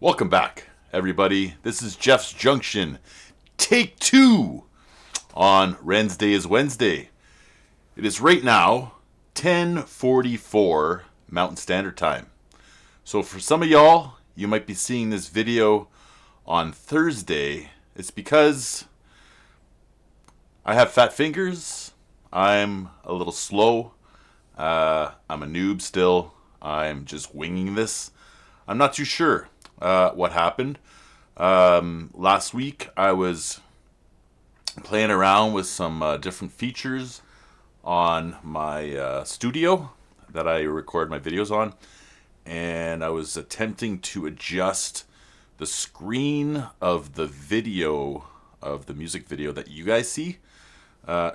Welcome back, everybody. This is Jeff's Junction, take 2 on Wednesday is Wednesday. It is right now 10:44 Mountain Standard Time. So for some of y'all, you might be seeing this video on Thursday. It's because I have fat fingers. I'm a little slow. I'm a noob still. I'm just winging this. I'm not too sure what happened. Last week I was playing around with some different features on my studio that I record my videos on, and I was attempting to adjust the screen of the video, of the music video that you guys see,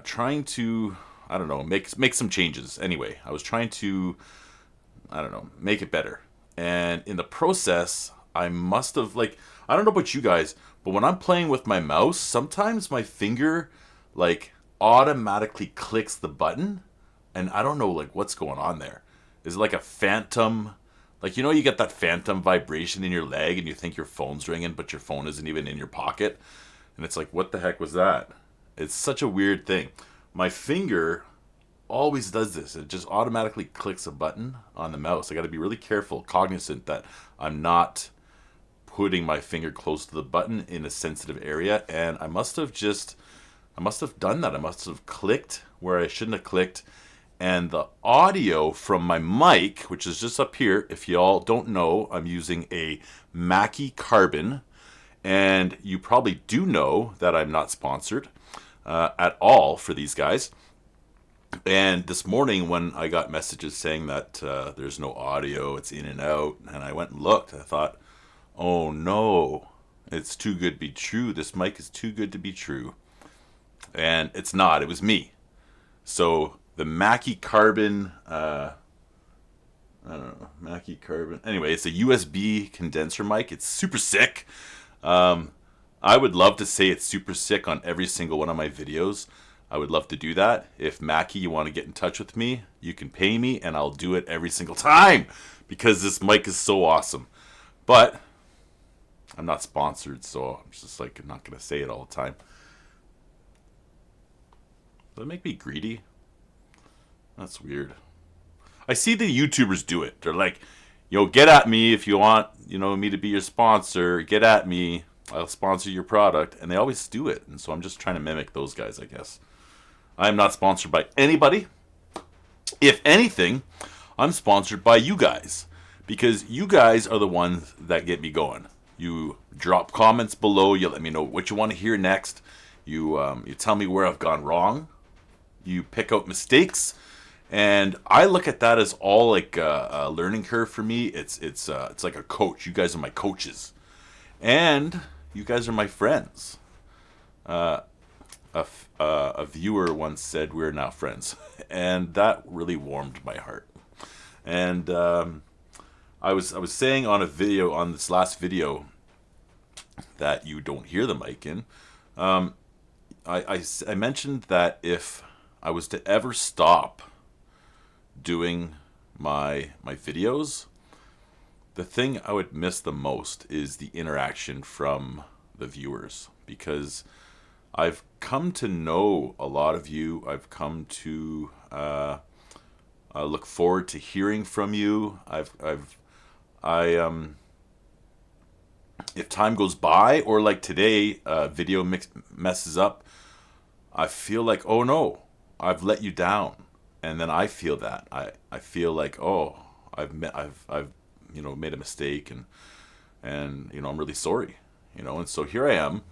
trying to, I don't know, make some changes. Anyway, I was trying to, I don't know, make it better. And in the process, I must have, I don't know about you guys, but when I'm playing with my mouse, sometimes my finger, automatically clicks the button, and I don't know, what's going on there. Is it like a phantom, you get that phantom vibration in your leg, and you think your phone's ringing, but your phone isn't even in your pocket? And it's like, what the heck was that? It's such a weird thing. My finger always does this. It just automatically clicks a button on the mouse. I got to be really careful, cognizant that I'm not putting my finger close to the button in a sensitive area. And I must have done that. I must have clicked where I shouldn't have clicked. And the audio from my mic, which is just up here, if y'all don't know, I'm using a Mackie Carbon. And you probably do know that I'm not sponsored at all for these guys. And this morning when I got messages saying that there's no audio, it's in and out, and I went and looked, I thought, oh no, it's too good to be true. This mic is too good to be true. And it's not. It was me. So the Mackie Carbon, I don't know, Mackie Carbon. Anyway, it's a USB condenser mic. It's super sick. I would love to say it's super sick on every single one of my videos. I would love to do that. If Mackie, you want to get in touch with me, you can pay me and I'll do it every single time because this mic is so awesome. But I'm not sponsored, so I'm just I'm not going to say it all the time. Does that make me greedy? That's weird. I see the YouTubers do it. They're like, get at me if you want, me to be your sponsor. Get at me. I'll sponsor your product. And they always do it. And so I'm just trying to mimic those guys, I guess. I am not sponsored by anybody. If anything, I'm sponsored by you guys. Because you guys are the ones that get me going. You drop comments below. You let me know what you want to hear next. You tell me where I've gone wrong. You pick out mistakes. And I look at that as all like a learning curve for me. It's like a coach. You guys are my coaches. And you guys are my friends. A viewer once said we're now friends, and that really warmed my heart. And I was saying on this last video that you don't hear the mic in. I mentioned that if I was to ever stop doing my videos, the thing I would miss the most is the interaction from the viewers, because I've come to know a lot of you. I've come to look forward to hearing from you. If time goes by, or like today, video messes up, I feel like, oh no, I've let you down, and then I feel that I feel like, oh, I've made a mistake, and I'm really sorry, and so here I am.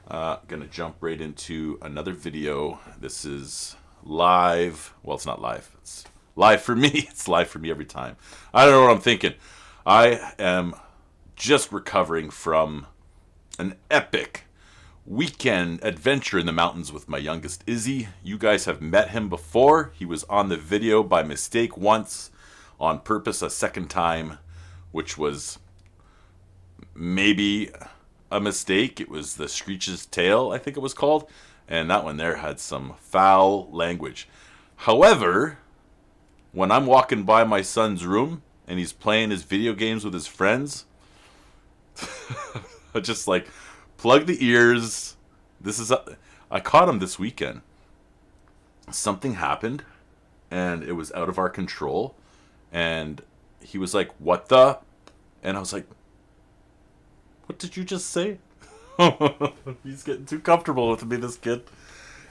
Gonna jump right into another video. This is live. Well, it's not live. It's live for me. It's live for me every time. I don't know what I'm thinking. I am just recovering from an epic weekend adventure in the mountains with my youngest Izzy. You guys have met him before. He was on the video by mistake once, on purpose a second time, which was maybe a mistake. It was the Screech's Tale, I think it was called, and that one there had some foul language. However, when I'm walking by my son's room and he's playing his video games with his friends, Just like plug the ears. I caught him this weekend. Something happened and it was out of our control. And he was like, "What the?" And I was like, "What did you just say?" He's getting too comfortable with me, this kid.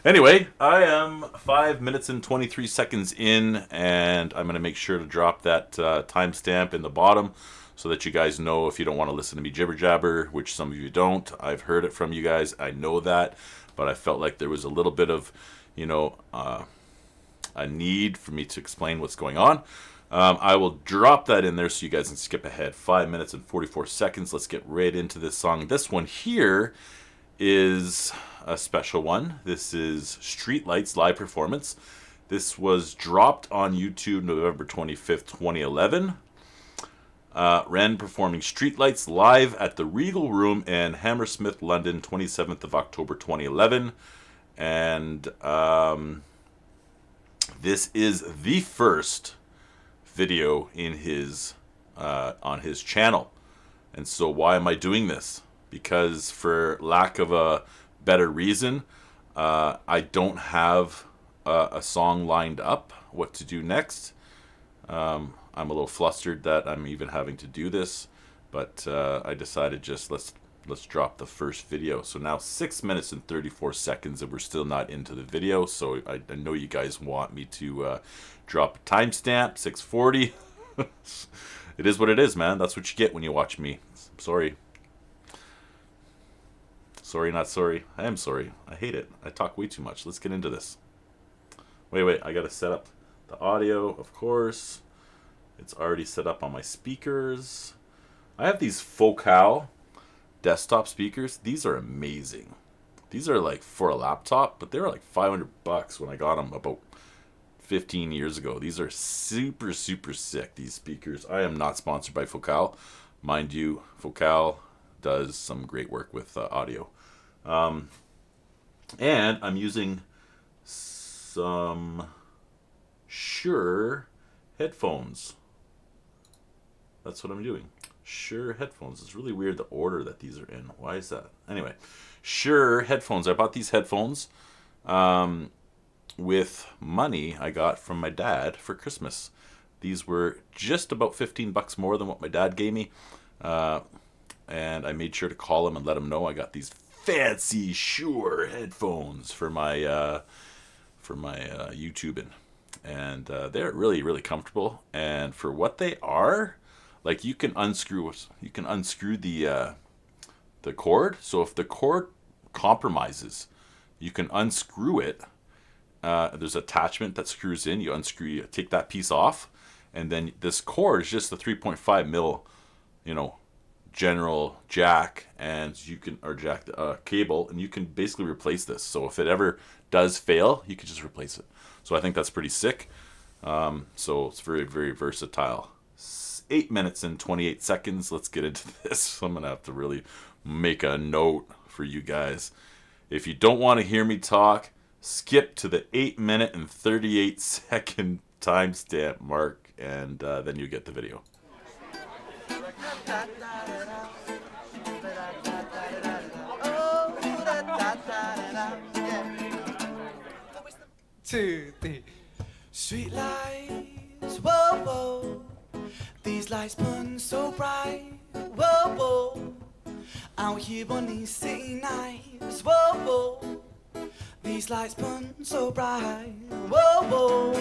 Anyway, I am 5 minutes and 23 seconds in, and I'm going to make sure to drop that timestamp in the bottom so that you guys know if you don't want to listen to me jibber jabber, which some of you don't. I've heard it from you guys. I know that, but I felt like there was a little bit of, a need for me to explain what's going on. I will drop that in there so you guys can skip ahead. 5 minutes and 44 seconds. Let's get right into this song. This one here is a special one. This is Streetlights live performance. This was dropped on YouTube November 25th, 2011. Ren performing Streetlights live at the Regal Room in Hammersmith, London, 27th of October 2011. And this is the first video in his on his channel. And so why am I doing this? Because for lack of a better reason, I don't have a song lined up what to do next. I'm a little flustered that I'm even having to do this, but I decided just let's drop the first video. So now 6 minutes and 34 seconds and we're still not into the video, so I know you guys want me to drop a timestamp. 6:40. It is what it is, man. That's what you get when you watch me. Sorry. Sorry, not sorry. I am sorry. I hate it. I talk way too much. Let's get into this. Wait. I gotta set up the audio, of course. It's already set up on my speakers. I have these Focal desktop speakers. These are amazing. These are like for a laptop, but they were like $500 when I got them about 15 years ago. These are super, super sick, these speakers. I am not sponsored by Focal. Mind you, Focal does some great work with audio. And I'm using some Shure headphones. That's what I'm doing. Shure headphones. It's really weird the order that these are in. Why is that? Anyway, Shure headphones. I bought these headphones with money I got from my dad for Christmas. These were just about $15 more than what my dad gave me. And I made sure to call him and let him know I got these fancy Shure headphones for my YouTubing. And they're really, really comfortable. And for what they are, like you can unscrew the cord. So if the cord compromises, you can unscrew it. There's an attachment that screws in. You take that piece off, and then this cord is just the 3.5 mil, general jack, and you can cable, and you can basically replace this. So if it ever does fail, you can just replace it. So I think that's pretty sick. So it's very, very versatile. 8 minutes and 28 seconds. Let's get into this. I'm gonna have to really make a note for you guys. If you don't want to hear me talk, skip to the 8 minute and 38 second timestamp mark, and then you get the video. 2, 3. Street lights, whoa, whoa. These lights burn so bright, whoa, whoa. Out here on these city nights, whoa, whoa. These lights burn so bright, whoa, whoa.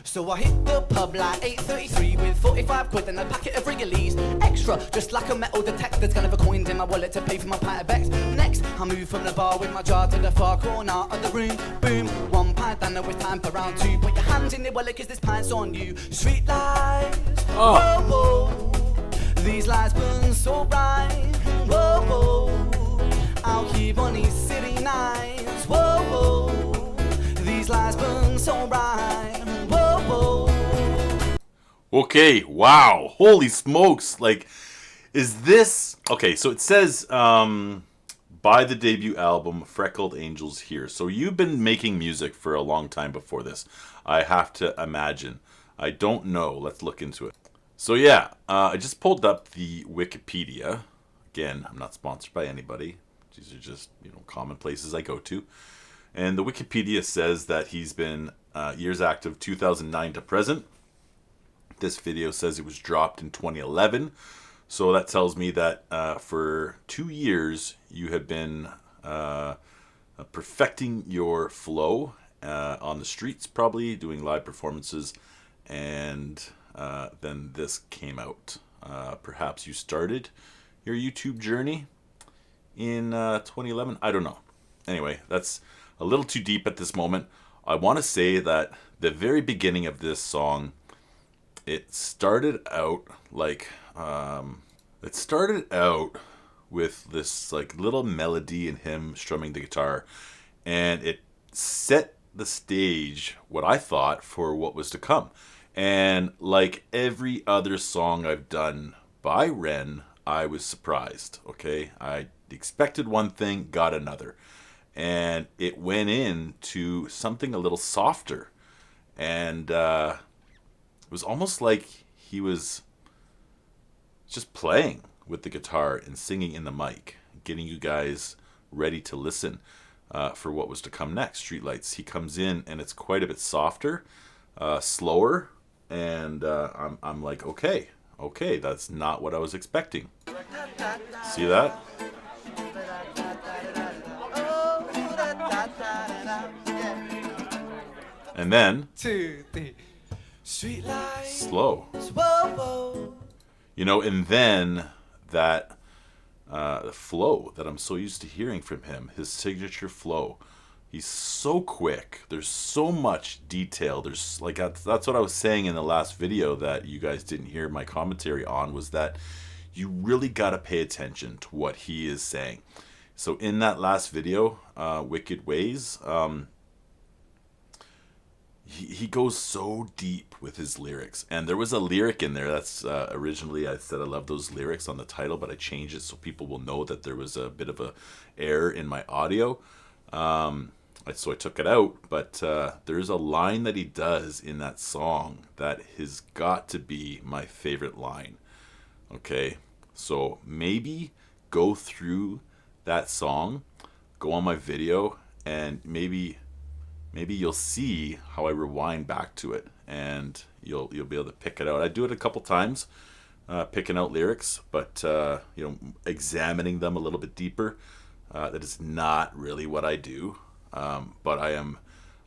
So I hit the pub like 8:33 with 45 quid and a packet of Regalies. Extra, just like a metal detector. Gonna have a coin in my wallet to pay for my pint of Becks. Next, I move from the bar with my jar to the far corner of the room. Boom, 1 pint, and now it's time for round 2. Put your hands in the wallet cause this pint's on you. Street lights, whoa, whoa. These lights burn so bright, whoa, whoa. Out here on these city nights, whoa, whoa. These lights burn so bright. Okay, wow, holy smokes, like, is this, okay, so it says, by the debut album, Freckled Angels Here. So you've been making music for a long time before this, I have to imagine. I don't know, let's look into it. So yeah, I just pulled up the Wikipedia, Again, I'm not sponsored by anybody. These are just, common places I go to. And the Wikipedia says that he's been years active 2009 to present. This video says it was dropped in 2011. So that tells me that for 2 years you have been perfecting your flow on the streets, probably doing live performances. And then this came out. Perhaps you started your YouTube journey in 2011. I don't know. Anyway, that's a little too deep at this moment. I want to say that the very beginning of this song, it started out with this like little melody and him strumming the guitar, and it set the stage, what I thought, for what was to come. And like every other song I've done by Ren, I was surprised. Okay, I expected one thing, got another, and it went into something a little softer, and it was almost like he was just playing with the guitar and singing in the mic, getting you guys ready to listen for what was to come next. Streetlights. He comes in and it's quite a bit softer, slower, and I'm like, okay, that's not what I was expecting. See that? And then 2, 3. Streetlights. Slow. Whoa, whoa. And then that flow that I'm so used to hearing from him, his signature flow. He's so quick. There's so much detail. There's like that's what I was saying in the last video that you guys didn't hear my commentary on, was that you really got to pay attention to what he is saying. So in that last video, Wicked Ways, he goes so deep with his lyrics, and there was a lyric in there that's originally I said I love those lyrics on the title, but I changed it so people will know that there was a bit of a error in my audio, so I took it out. But there's a line that he does in that song that has got to be my favorite line. Okay, so maybe go through that song, go on my video, and maybe you'll see how I rewind back to it, and you'll be able to pick it out. I do it a couple times, picking out lyrics, but examining them a little bit deeper. That is not really what I do, but I am,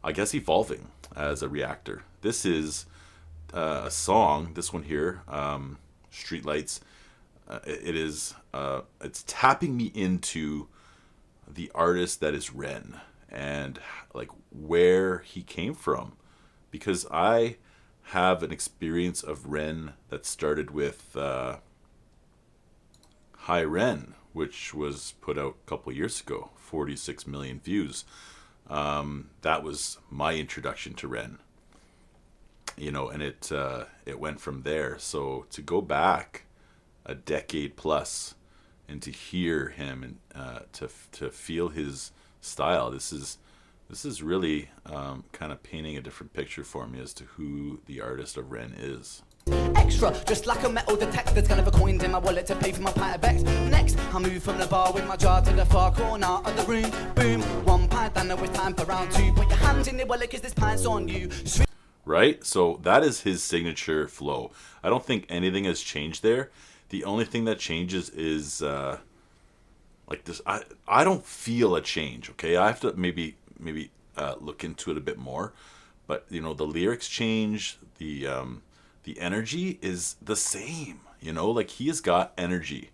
I guess, evolving as a reactor. This is a song. This one here, Streetlights. It's tapping me into the artist that is Ren, and like where he came from, because I have an experience of Ren that started with Hi Ren, which was put out a couple years ago, 46 million views. That was my introduction to Ren, and it went from there. So to go back a decade plus and to hear him and to feel his style, this is really kind of painting a different picture for me as to who the artist of Ren is. Extra, just like a metal detector, kind of a coin in my wallet to pay for my pint of Bex. Next, I move from the bar with my jar to the far corner of the room. Boom, 1 pint, I know it's time for round 2. Put your hands in the wallet, cause this pint's on you. Right? So that is his signature flow. I don't think anything has changed there. The only thing that changes is like this. I don't feel a change. Okay, I have to maybe look into it a bit more. But the lyrics change. The energy is the same. Like he has got energy,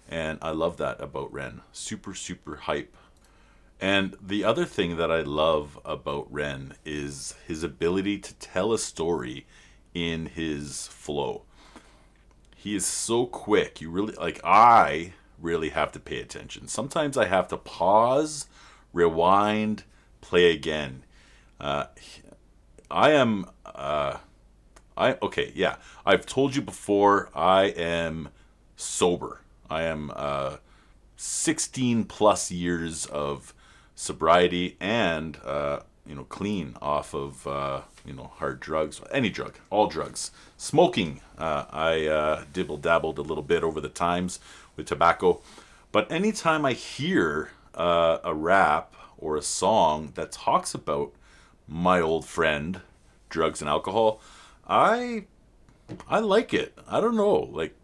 and I love that about Ren. Super hype. And the other thing that I love about Ren is his ability to tell a story in his flow. He is so quick. I really have to pay attention. Sometimes I have to pause, rewind, play again. I've told you before, I am sober. I am 16 plus years of sobriety, and clean off of, hard drugs, any drug, all drugs. Smoking, I dibble-dabbled a little bit over the times with tobacco. But anytime I hear a rap or a song that talks about my old friend, drugs and alcohol, I like it. I don't know. Like,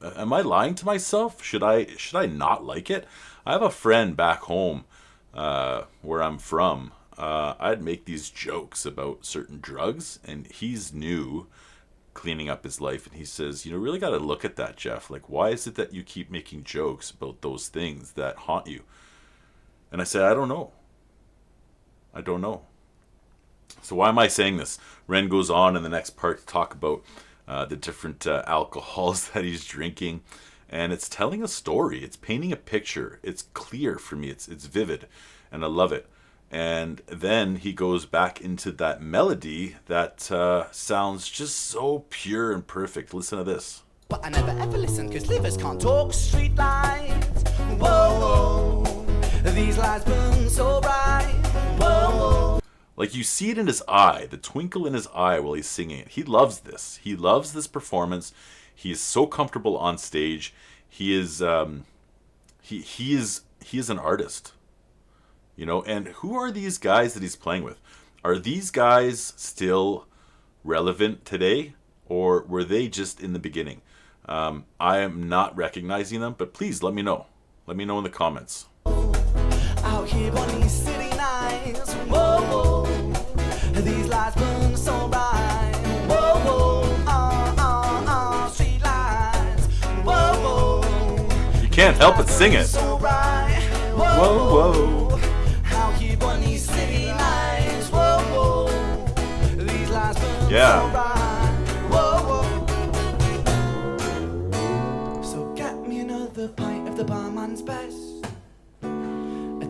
am I lying to myself? Should I not like it? I have a friend back home where I'm from. I'd make these jokes about certain drugs, and he's new, cleaning up his life, and he says, "You really got to look at that, Jeff. Like, why is it that you keep making jokes about those things that haunt you?" And I said, I don't know. So why am I saying this? Ren goes on in the next part to talk about the different alcohols that he's drinking, and it's telling a story. It's painting a picture. It's clear for me. It's vivid, and I love it. And then he goes back into that melody that sounds just so pure and perfect. Listen to this. But I never ever listen, cause livers can't talk. Street lights, whoa, whoa. These lights burn so bright, whoa, whoa. Like, you see it in his eye, the twinkle in his eye while he's singing it. He loves this. He loves this performance. He is so comfortable on stage. He is he is an artist. And who are these guys that he's playing with? Are these guys still relevant today, or were they just in the beginning? I am not recognizing them, but please let me know. Let me know in the comments. Out here on these city nights, whoa, whoa. These lights burn so bright, whoa, whoa. Street lights, whoa, whoa. You can't help but sing it. So bright, Whoa, whoa. Out here on these city nights, whoa, whoa. These lights burn Yeah. so bright, whoa, whoa. So get me another pint of the barman's best.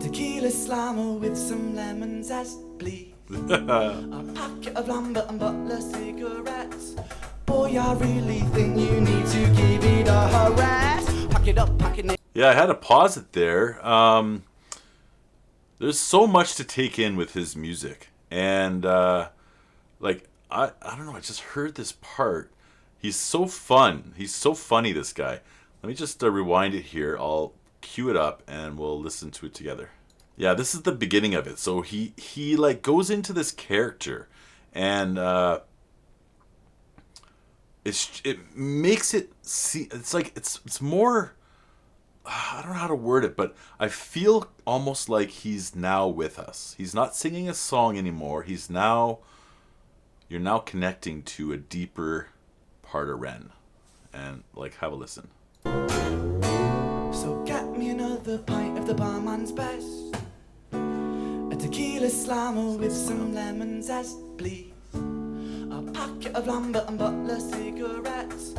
Tequila slammer with some lemon zest, please. A packet of Lambert and Butler cigarettes. Boy, I really think you need to give it a rest. Pack it up, pack it in. Yeah, I had to pause it there. There's so much to take in with his music. And, I don't know, I just heard this part. He's so fun. He's so funny, this guy. Let me just rewind it here. I'll cue it up and we'll listen to it together. Yeah, this is the beginning of it. So he goes into this character, and it makes it see. It's like it's more. I don't know how to word it, but I feel almost like he's now with us. He's not singing a song anymore. You're now connecting to a deeper part of Ren, and have a listen. So get me another pint of the barman's best. A tequila slammer with some lemon zest, please. A packet of Lambert and Butler cigarettes.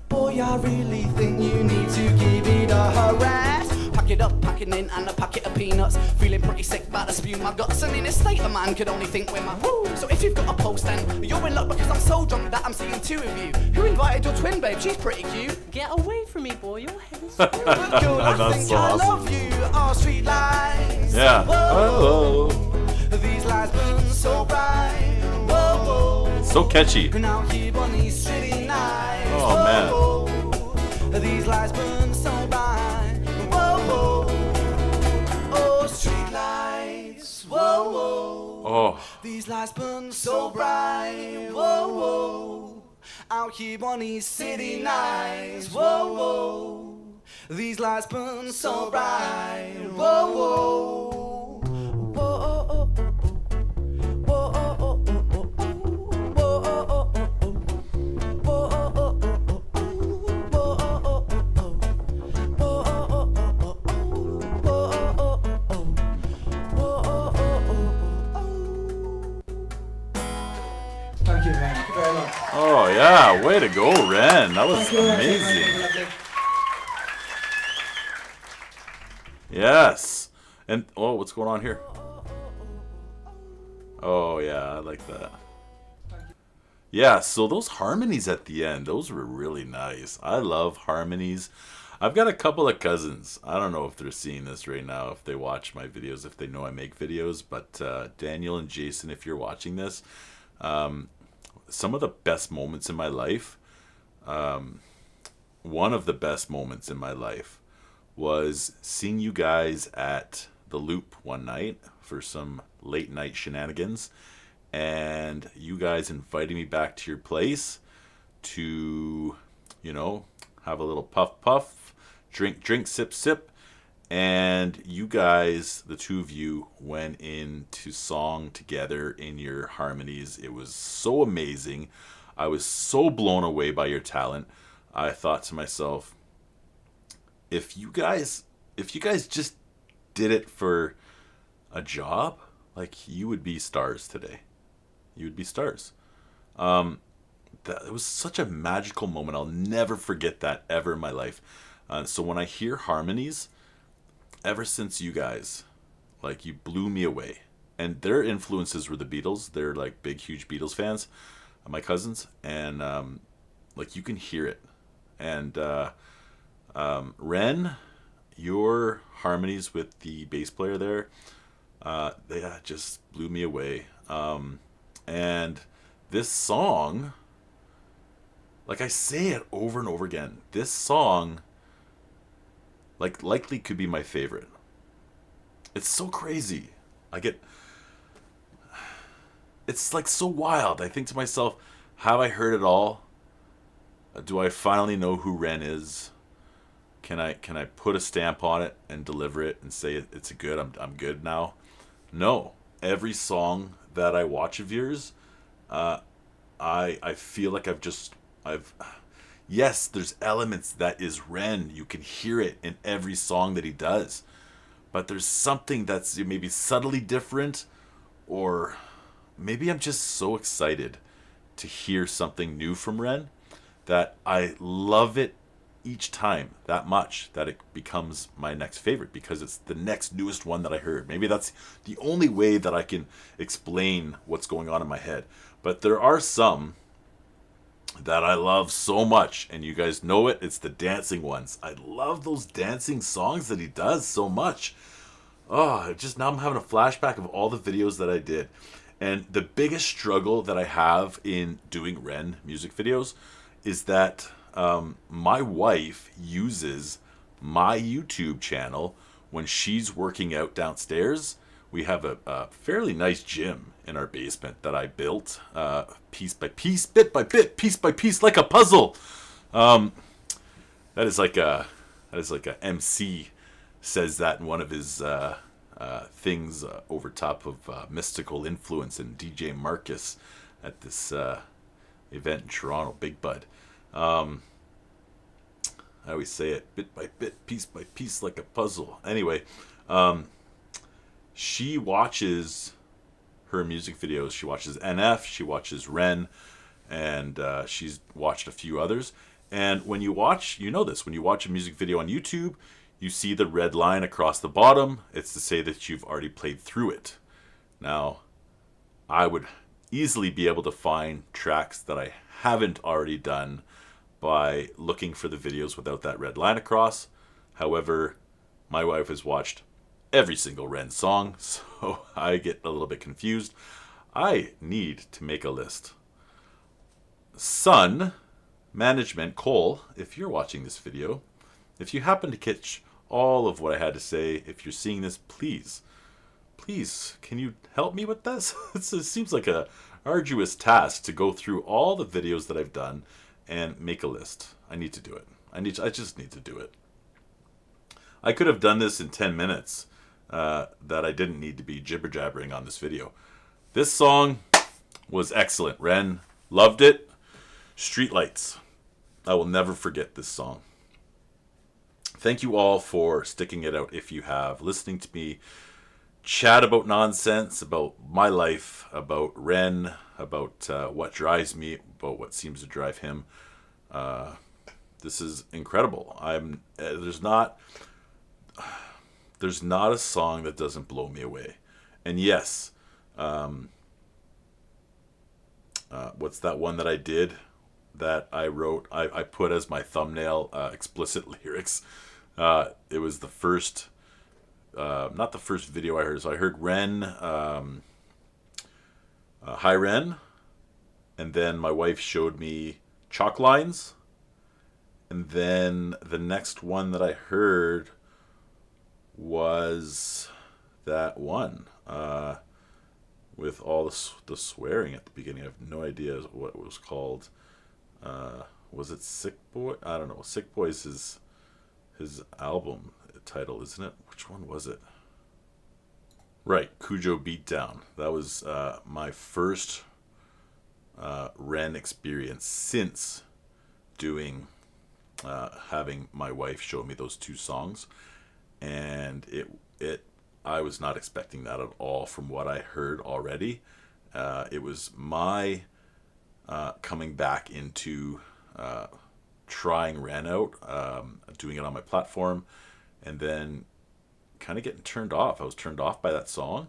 Boy, I really think you need to give it a rest. Pack it up, pack it in, and a packet of peanuts. Feeling pretty sick, about to spew my guts. And in a state, a man could only think with my woo. So if you've got a post, then you're in luck, because I'm so drunk that I'm seeing two of you. Who invited your twin, babe? She's pretty cute. Get away from me, boy. Your head is But good, I That's think so I awesome. love you. Our street lights. Yeah. Whoa. Oh, These lights burn so bright. Whoa. so catchy. And out here on these city nights. Oh, man. Whoa. These lights burn so bright. Whoa. Oh, street lights. Whoa. Oh, These lights burn so bright. Whoa. Out here on these city nights. Whoa. These lights burn so bright. Whoa. Thank you, Ren. Thank you very much. oh yeah, way to go, Ren. That was Thank you very much. amazing. Lovely. Yes. And what's going on here? Oh yeah, I like that. Yeah, so those harmonies at the end, those were really nice. I love harmonies. I've got a couple of cousins. I don't know if they're seeing this right now, if they watch my videos, if they know I make videos. But Daniel and Jason, if you're watching this, some of the best moments in my life, one of the best moments in my life was seeing you guys at the Loop one night for some late night shenanigans. And you guys invited me back to your place to, have a little puff, drink, sip. And you guys, the two of you, went into song together in your harmonies. It was so amazing. I was so blown away by your talent. I thought to myself, if you guys just did it for a job, like, you would be stars today. You would be stars. It was such a magical moment. I'll never forget that ever in my life. So when I hear harmonies, ever since you guys, like, you blew me away. And their influences were the Beatles. They're like big, huge Beatles fans, my cousins. And like, you can hear it. And Ren, your harmonies with the bass player there, they just blew me away. And this song, like, I say it over and over again, this song, like, likely could be my favorite. It's so crazy. It's like so wild. I think to myself, have I heard it all? Do I finally know who Ren is? Can I put a stamp on it and deliver it and say it's a good? I'm good now. No, every song that I watch of yours, I feel like yes, there's elements that is Ren. You can hear it in every song that he does, but there's something that's maybe subtly different, or maybe I'm just so excited to hear something new from Ren that I love it each time that much that it becomes my next favorite, because it's the next newest one that I heard. Maybe that's the only way that I can explain what's going on in my head. But there are some that I love so much, and you guys know it. It's the dancing ones. I love those dancing songs that he does so much. Oh, just now I'm having a flashback of all the videos that I did. And the biggest struggle that I have in doing Ren music videos is that my wife uses my YouTube channel when she's working out downstairs. We have a fairly nice gym in our basement that I built piece by piece, bit by bit, piece by piece, like a puzzle. That is like a MC says that in one of his things over top of Mystical Influence and DJ Marcus at this event in Toronto, Big Bud. I always say it, bit by bit, piece by piece, like a puzzle. Anyway, she watches her music videos. She watches NF, she watches Ren, and she's watched a few others. And when you watch, you know this, when you watch a music video on YouTube, you see the red line across the bottom. It's to say that you've already played through it. Now, I would easily be able to find tracks that I haven't already done by looking for the videos without that red line across. However, my wife has watched every single Ren song, so I get a little bit confused. I need to make a list. Sun Management, Cole, if you're watching this video, if you happen to catch all of what I had to say, if you're seeing this, please, can you help me with this? It seems like a arduous task to go through all the videos that I've done and make a list. I need to do it. I just need to do it. I could have done this in 10 minutes that I didn't need to be jibber-jabbering on this video. This song was excellent. Ren loved it. Streetlights. I will never forget this song. Thank you all for sticking it out if you have, listening to me chat about nonsense, about my life, about Ren, about what drives me, about what seems to drive him. This is incredible. There's not a song that doesn't blow me away. And yes, what's that one that I did that I wrote, I put as my thumbnail explicit lyrics. It was the first, not the first video I heard. So I heard Ren, Hi Ren, and then my wife showed me Chalk Lines, and then the next one that I heard was that one with all the swearing at the beginning. I have no idea what it was called. Was it Sick Boy? I don't know. Sick Boy is his album title, isn't it? Which one was it? Right, Cujo Beatdown. That was my first Ren experience since doing having my wife show me those two songs, and I was not expecting that at all from what I heard already. It was my coming back into trying Ren out, doing it on my platform, and then kind of getting turned off. I was turned off by that song.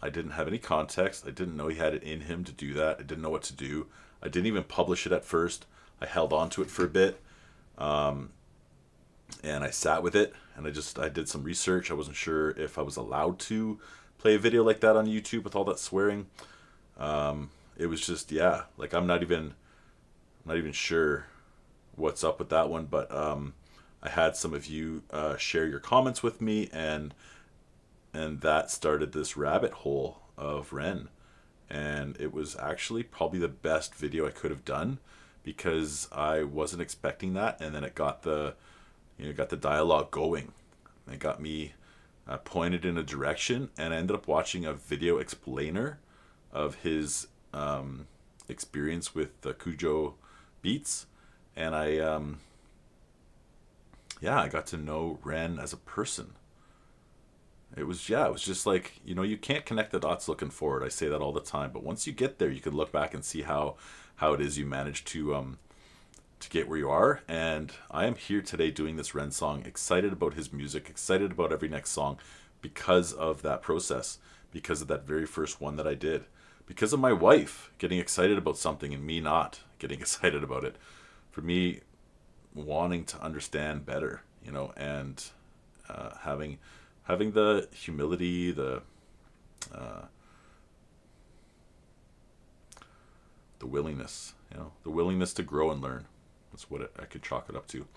I didn't have any context. I didn't know he had it in him to do that. I didn't know what to do. I didn't even publish it at first. I held on to it for a bit, and I sat with it, and I did some research. I wasn't sure if I was allowed to play a video like that on YouTube with all that swearing. It was just, yeah, like I'm not even sure what's up with that one, but I had some of you share your comments with me, and that started this rabbit hole of Ren, and it was actually probably the best video I could have done, because I wasn't expecting that, and then it got the dialogue going. It got me pointed in a direction, and I ended up watching a video explainer of his experience with the Cujo beats, and I got to know Ren as a person. It was just like, you can't connect the dots looking forward. I say that all the time, but once you get there, you can look back and see how it is you managed to get where you are. And I am here today doing this Ren song, excited about his music, excited about every next song, because of that process, because of that very first one that I did, because of my wife getting excited about something and me not getting excited about it, for me wanting to understand better, and having the humility, the willingness, the willingness to grow and learn. That's what I could chalk it up to,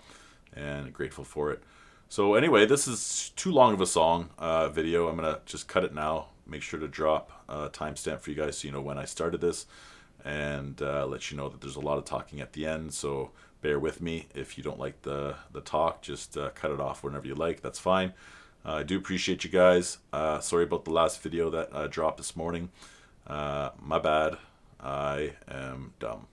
and grateful for it. So anyway, this is too long of a song video. I'm gonna just cut it now. Make sure to drop a timestamp for you guys so you know when I started this, and let you know that there's a lot of talking at the end. So bear with me. If you don't like the talk, just cut it off whenever you like. That's fine. I do appreciate you guys. Sorry about the last video that dropped this morning. My bad. I am dumb.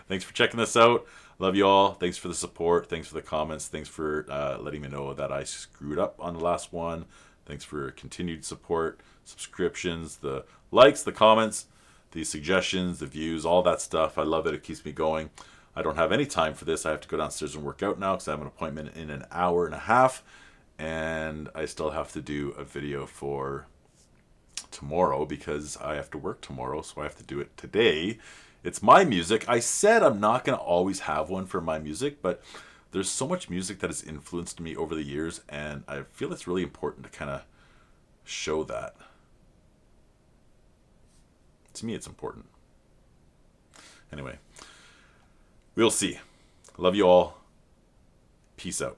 Thanks for checking this out. Love you all. Thanks for the support. Thanks for the comments. Thanks for letting me know that I screwed up on the last one. Thanks for continued support, subscriptions, the likes, the comments, the suggestions, the views, all that stuff. I love it. It keeps me going. I don't have any time for this. I have to go downstairs and work out now because I have an appointment in an hour and a half. And I still have to do a video for tomorrow because I have to work tomorrow. So I have to do it today. It's my music. I said I'm not going to always have one for my music, but there's so much music that has influenced me over the years, and I feel it's really important to kind of show that. To me, it's important. Anyway, we'll see. Love you all. Peace out.